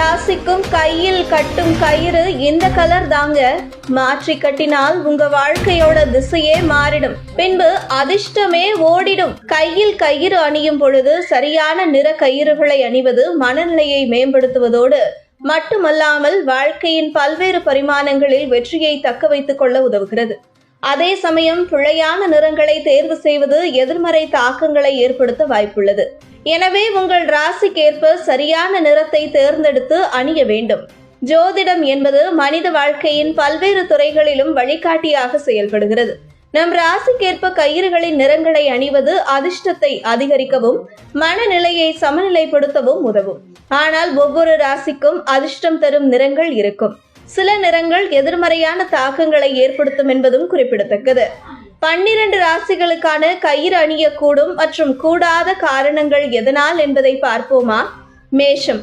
ராசிக்கும் கையில் கட்டும் கயிறு இந்த கலர் தாங்க. மாற்றி கட்டினால் உங்க வாழ்க்கையோட திசையே மாறிடும், பின்பு அதிர்ஷ்டமே ஓடிடும். கையில் கயிறு அணியும் பொழுது சரியான நிற கயிறுகளை அணிவது மனநிலையை மேம்படுத்துவதோடு மட்டுமல்லாமல் வாழ்க்கையின் பல்வேறு பரிமாணங்களில் வெற்றியை தக்க வைத்துக் கொள்ள உதவுகிறது. அதே சமயம் பிழையான நிறங்களை தேர்வு செய்வது எதிர்மறை தாக்கங்களை ஏற்படுத்த வாய்ப்புள்ளது. எனவே உங்கள் ராசிக்கேற்ப சரியான நிறத்தை தேர்ந்தெடுத்து அணிய வேண்டும். ஜோதிடம் என்பது மனித வாழ்க்கையின் பல்வேறு துறைகளிலும் வழிகாட்டியாக செயல்படுகிறது. நம் ராசிக்கேற்ப கயிறுகளின் நிறங்களை அணிவது அதிர்ஷ்டத்தை அதிகரிக்கவும் மனநிலையை சமநிலைப்படுத்தவும் உதவும். ஆனால் ஒவ்வொரு ராசிக்கும் அதிர்ஷ்டம் தரும் நிறங்கள் இருக்கும். சில நிறங்கள் எதிர்மறையான தாக்கங்களை ஏற்படுத்தும் என்பதும் குறிப்பிடத்தக்கது. 12 ராசிகளுக்கான கயிறு அணியக்கூடும் மற்றும் கூடாத காரணங்கள் எதனால் என்பதை பார்ப்போமா? மேஷம்.